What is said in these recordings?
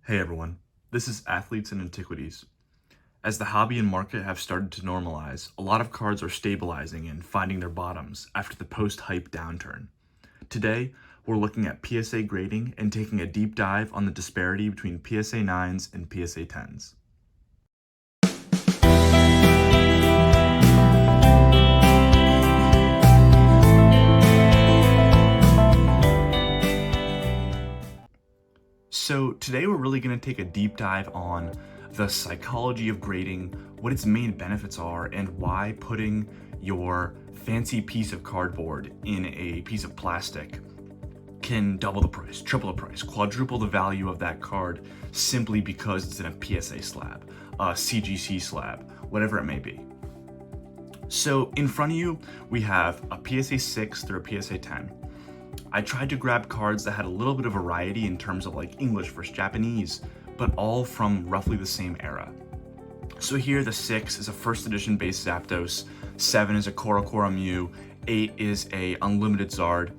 Hey everyone, this is Athletes and Antiquities. As the hobby and market have started to normalize, a lot of cards are stabilizing and finding their bottoms after the post-hype downturn. Today, we're looking at PSA grading and taking a deep dive on the disparity between PSA 9s and PSA 10s. So today we're really going to take a deep dive on the psychology of grading, what its main benefits are, and why putting your fancy piece of cardboard in a piece of plastic can double the price, triple the price, quadruple the value of that card simply because it's in a PSA slab, a CGC slab, whatever it may be. So in front of you, we have a PSA 6 through a PSA 10. I tried to grab cards that had a little bit of variety in terms of like English versus Japanese, but all from roughly the same era. So here the 6 is a first edition base Zapdos, 7 is a Korokoro Mew, 8 is a Unlimited Zard,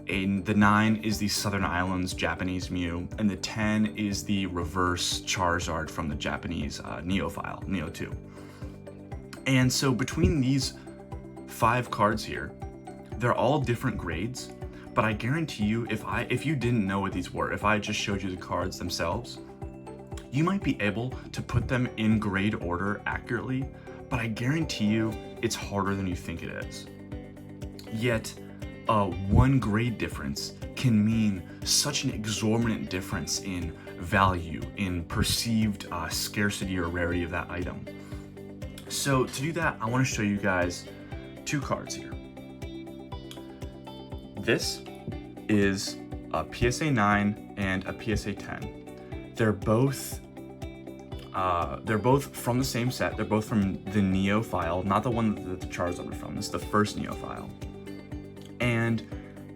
and the 9 is the Southern Islands Japanese Mew, and the 10 is the reverse Charizard from the Japanese Neo file, Neo 2. And so between these 5 cards here, they're all different grades, but I guarantee you, if you didn't know what these were, if I just showed you the cards themselves, you might be able to put them in grade order accurately, but I guarantee you it's harder than you think it is. Yet, one grade difference can mean such an exorbitant difference in value, in perceived scarcity or rarity of that item. So to do that, I want to show you guys 2 cards here. This is a PSA 9 and a PSA 10. They're both from the same set. They're both from the Neo file, not the one that the Charizard are from. This is the first Neo file. And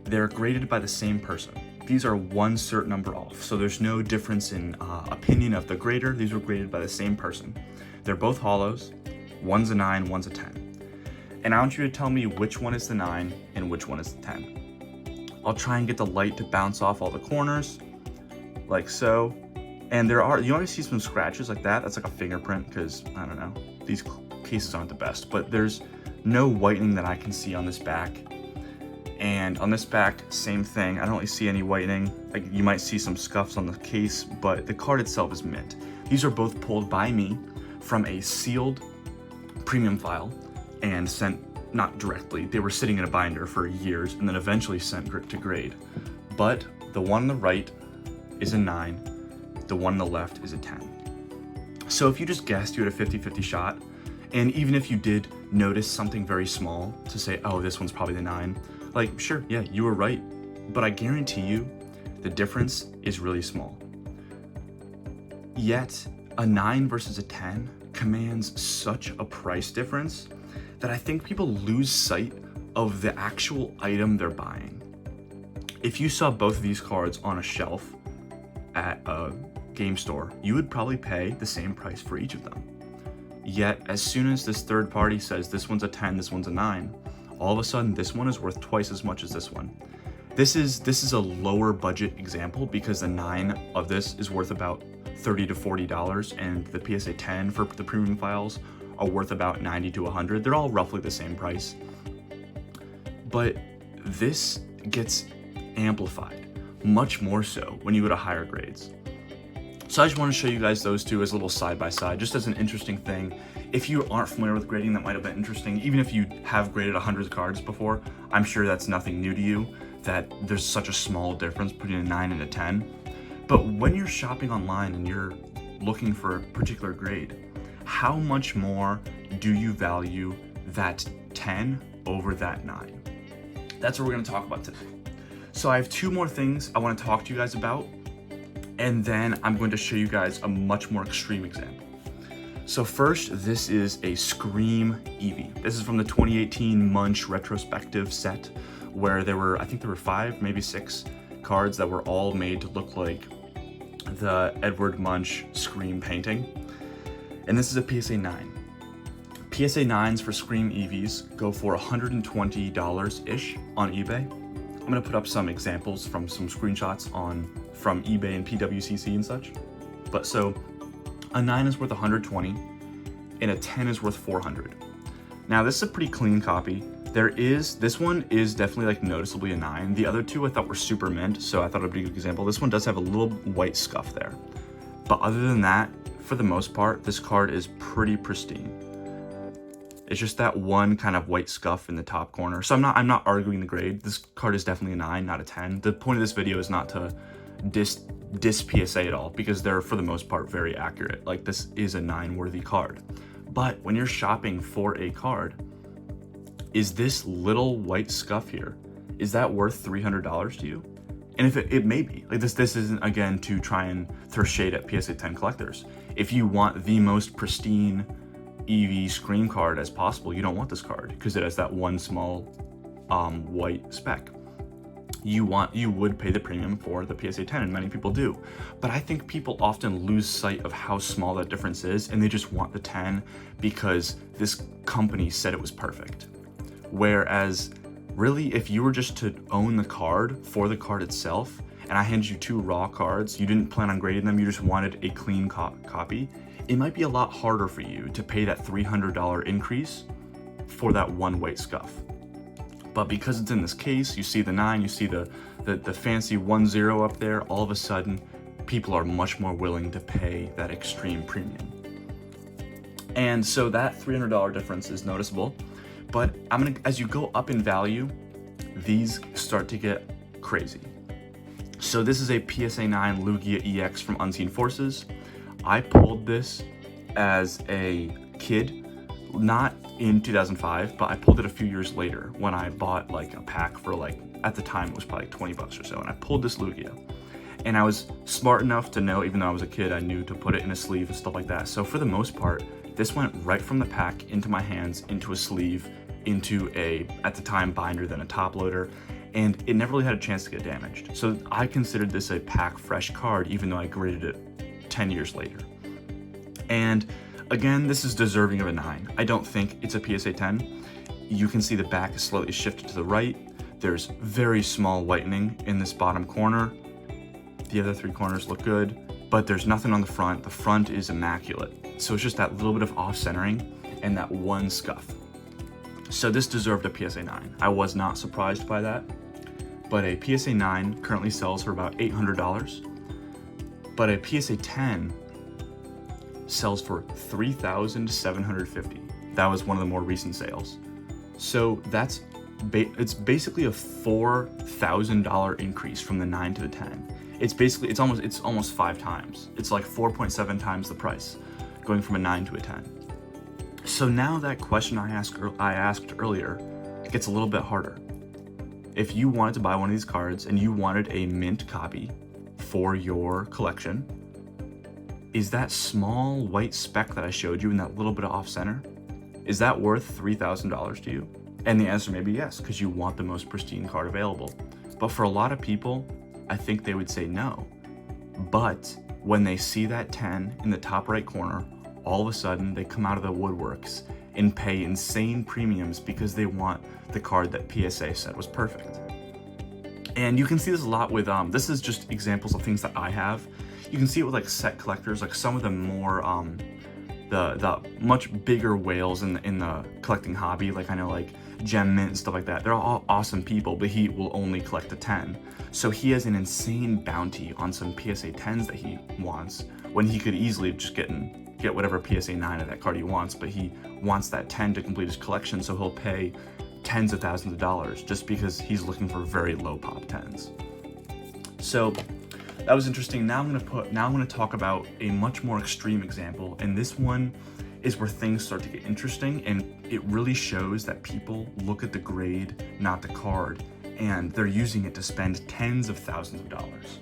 they're graded by the same person. These are one cert number off, so there's no difference in opinion of the grader. These were graded by the same person. They're both hollows. One's a 9, one's a 10. And I want you to tell me which one is the 9 and which one is the 10. I'll try and get the light to bounce off all the corners, like so. And you always see some scratches like that. That's like a fingerprint, because, I don't know, these cases aren't the best. But there's no whitening that I can see on this back. And on this back, same thing. I don't really see any whitening. Like, you might see some scuffs on the case, but the card itself is mint. These are both pulled by me from a sealed premium file and sent, not directly, they were sitting in a binder for years and then eventually sent to grade. But the one on the right is a 9, the one on the left is a 10. So if you just guessed, you had a 50-50 shot, and even if you did notice something very small to say, oh, this one's probably the 9, like, sure, yeah, you were right, but I guarantee you the difference is really small. Yet, a 9 versus a 10 commands such a price difference that I think people lose sight of the actual item they're buying. If you saw both of these cards on a shelf at a game store, you would probably pay the same price for each of them. Yet, as soon as this third party says this one's a 10, this one's a 9, all of a sudden this one is worth twice as much as this one. This is a lower budget example because the 9 of this is worth about $30 to $40, and the PSA 10 for the premium files are worth about $90 to $100. They're all roughly the same price. But this gets amplified much more so when you go to higher grades. So I just want to show you guys those two as a little side by side, just as an interesting thing. If you aren't familiar with grading, that might have been interesting. Even if you have graded 100 cards before, I'm sure that's nothing new to you, that there's such a small difference between a 9 and a 10. But when you're shopping online and you're looking for a particular grade, how much more do you value that 10 over that 9? That's what we're going to talk about today. So I have 2 more things I want to talk to you guys about, and then I'm going to show you guys a much more extreme example. So first, this is a Scream Eevee. This is from the 2018 Munch retrospective set, where I think there were 5, maybe 6 cards that were all made to look like the Edward Munch Scream painting. And this is a PSA 9. PSA 9s for Scream Eevees go for $120-ish on eBay. I'm gonna put up some examples from some screenshots from eBay and PWCC and such. But so a 9 is worth 120 and a 10 is worth 400. Now this is a pretty clean copy. This one is definitely like noticeably a 9. The other two I thought were super mint, so I thought it would be a good example. This one does have a little white scuff there. But other than that, for the most part, this card is pretty pristine. It's just that one kind of white scuff in the top corner. So I'm not arguing the grade. This card is definitely a 9, not a 10. The point of this video is not to diss PSA at all, because they're for the most part very accurate. Like, this is a 9 worthy card. But when you're shopping for a card, is this little white scuff here, is that worth $300 to you? And if it may be, like this isn't, again, to try and throw shade at PSA 10 collectors. If you want the most pristine EV Scream card as possible, you don't want this card because it has that one small white speck. You would pay the premium for the PSA 10, and many people do. But I think people often lose sight of how small that difference is, and they just want the 10 because this company said it was perfect. Whereas, really, if you were just to own the card for the card itself, and I handed you 2 raw cards, you didn't plan on grading them, you just wanted a clean copy, it might be a lot harder for you to pay that $300 increase for that one white scuff. But because it's in this case, you see the 9, you see the fancy 10 up there, all of a sudden, people are much more willing to pay that extreme premium. And so that $300 difference is noticeable. But as you go up in value, these start to get crazy. So this is a PSA 9 Lugia EX from Unseen Forces. I pulled this as a kid, not in 2005, but I pulled it a few years later when I bought like a pack for like, at the time it was probably 20 bucks or so, and I pulled this Lugia. And I was smart enough to know, even though I was a kid, I knew to put it in a sleeve and stuff like that. So for the most part, this went right from the pack into my hands, into a sleeve, into a, at the time, binder, then a top loader, and it never really had a chance to get damaged. So I considered this a pack fresh card, even though I graded it 10 years later. And again, this is deserving of a 9. I don't think it's a PSA 10. You can see the back is slightly shifted to the right. There's very small whitening in this bottom corner. The other 3 corners look good, but there's nothing on the front. The front is immaculate. So it's just that little bit of off-centering and that one scuff. So this deserved a PSA 9. I was not surprised by that, but a PSA 9 currently sells for about $800, but a PSA 10 sells for $3,750. That was one of the more recent sales. So that's it's basically a $4,000 increase from the 9 to the 10. It's almost 5 times. It's like 4.7 times the price, going from a 9 to a 10. So now that question I asked earlier gets a little bit harder. If you wanted to buy one of these cards and you wanted a mint copy for your collection, is that small white speck that I showed you and that little bit of off-center, is that worth $3,000 to you? And the answer may be yes, because you want the most pristine card available. But for a lot of people, I think they would say no. But when they see that 10 in the top right corner, all of a sudden they come out of the woodworks and pay insane premiums because they want the card that PSA said was perfect. And you can see this a lot with, this is just examples of things that I have. You can see it with like set collectors, like some of the more, the much bigger whales in the collecting hobby. Like I know like Gem Mint and stuff like that. They're all awesome people, but he will only collect the 10. So he has an insane bounty on some PSA 10s that he wants, when he could easily just get whatever PSA 9 of that card he wants, but he wants that 10 to complete his collection, so he'll pay tens of thousands of dollars just because he's looking for very low pop 10s. So that was interesting. Now I'm going to talk about a much more extreme example, and this one is where things start to get interesting, and it really shows that people look at the grade, not the card, and they're using it to spend tens of thousands of dollars.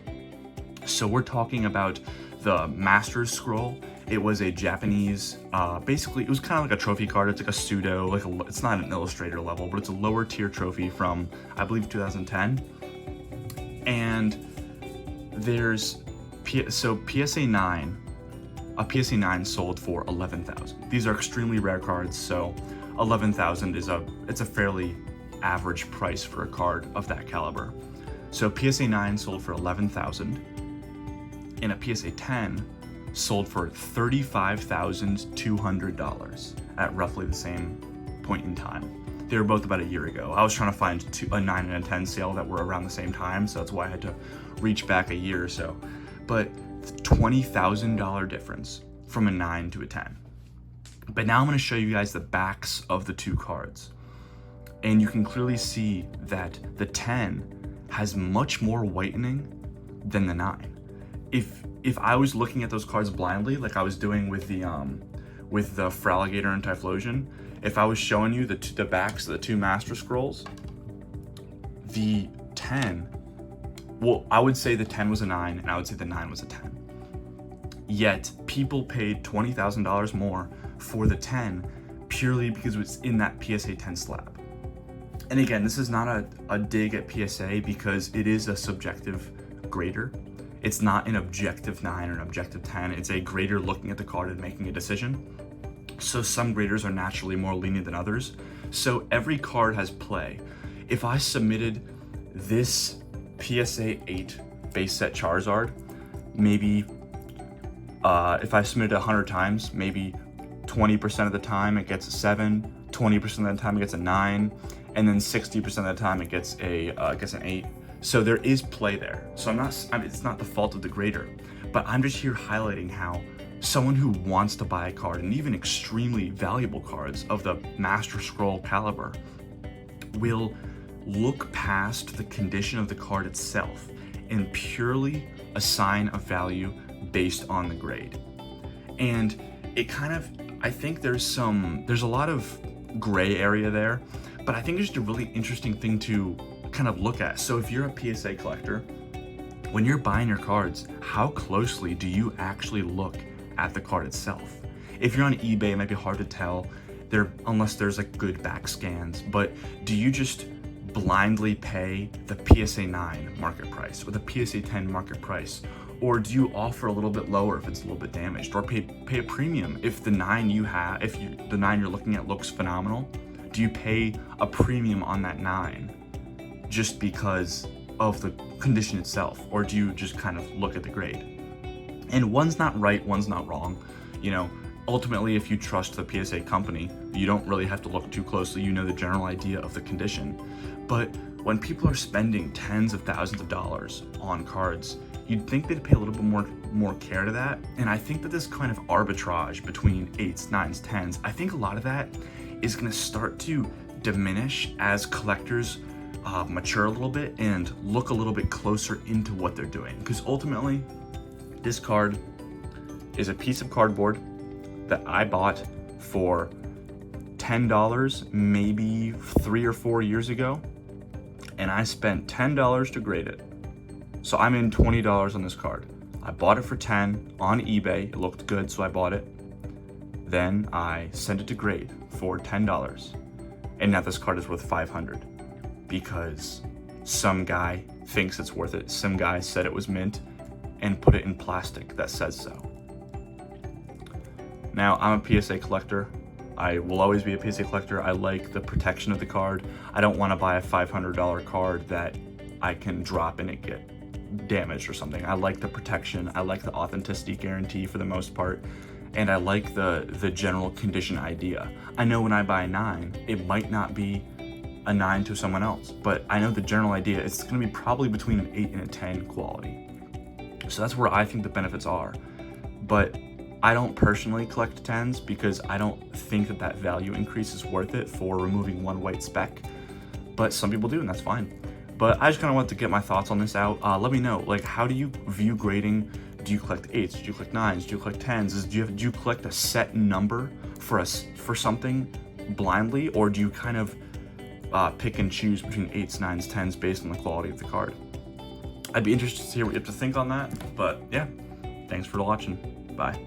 So we're talking about the Master's Scroll. It was a Japanese, basically it was kind of like a trophy card. It's like a pseudo, it's not an Illustrator level, but it's a lower tier trophy from, I believe, 2010. And there's, so PSA 9, a PSA 9 sold for 11,000. These are extremely rare cards, so 11,000 it's a fairly average price for a card of that caliber. So PSA 9 sold for 11,000, and a PSA 10 sold for $35,200 at roughly the same point in time. They were both about a year ago. I was trying to find a 9 and a 10 sale that were around the same time, so that's why I had to reach back a year or so. But $20,000 difference from a 9 to a 10. But now I'm going to show you guys the backs of the two cards. And you can clearly see that the 10 has much more whitening than the 9. If I was looking at those cards blindly, like I was doing with the Fraligator and Typhlosion, if I was showing you the backs of the two Master Scrolls, the 10, well, I would say the 10 was a 9, and I would say the 9 was a 10. Yet people paid $20,000 more for the 10 purely because it was in that PSA 10 slab. And again, this is not a dig at PSA because it is a subjective grader. It's not an objective 9 or an objective 10. It's a grader looking at the card and making a decision. So some graders are naturally more lenient than others. So every card has play. If I submitted this PSA 8 base set Charizard, maybe if I submit it 100 times, maybe 20% of the time it gets a 7, 20% of the time it gets a 9, and then 60% of the time it gets an 8. So there is play there. So it's not the fault of the grader, but I'm just here highlighting how someone who wants to buy a card, and even extremely valuable cards of the Master Scroll caliber, will look past the condition of the card itself and purely assign a value based on the grade. And it kind of, I think there's a lot of gray area there, but I think it's just a really interesting thing to kind of look at. So if you're a PSA collector, when you're buying your cards, how closely do you actually look at the card itself? If you're on eBay, it might be hard to tell unless there's like good back scans, but do you just blindly pay the PSA 9 market price or the PSA 10 market price? Or do you offer a little bit lower if it's a little bit damaged, or pay a premium if the 9 the 9 you're looking at looks phenomenal? Do you pay a premium on that 9 just because of the condition itself, or do you just kind of look at the grade? And one's not right, one's not wrong. You know, ultimately, if you trust the PSA company, you don't really have to look too closely. You know the general idea of the condition. But when people are spending tens of thousands of dollars on cards, you'd think they'd pay a little bit more care to that. And I think that this kind of arbitrage between 8s, 9s, 10s, I think a lot of that is going to start to diminish as collectors mature a little bit and look a little bit closer into what they're doing. Because ultimately, this card is a piece of cardboard that I bought for $10 maybe 3 or 4 years ago, and I spent $10 to grade it. So I'm in $20 on this card. I bought it for $10 on eBay. It looked good, so I bought it. Then I sent it to grade for $10, and now this card is worth $500 because some guy thinks it's worth it. Some guy said it was mint and put it in plastic that says so. Now, I'm a PSA collector. I will always be a PSA collector. I like the protection of the card. I don't want to buy a $500 card that I can drop and it get damaged or something. I like the protection. I like the authenticity guarantee for the most part. And I like the general condition idea. I know when I buy a 9, it might not be a 9 to someone else, but I know the general idea, it's going to be probably between an 8 and a 10 quality. So that's where I think the benefits are. But I don't personally collect 10s because I don't think that value increase is worth it for removing one white speck. But some people do, and that's fine. But I just kind of want to get my thoughts on this out. Let me know, like, how do you view grading? Do you collect 8s? Do you collect 9s? Do you collect 10s? Do you collect a set number for something blindly, or do you kind of pick and choose between 8s, 9s, 10s based on the quality of the card? I'd be interested to hear what you have to think on that. But yeah, thanks for watching. Bye.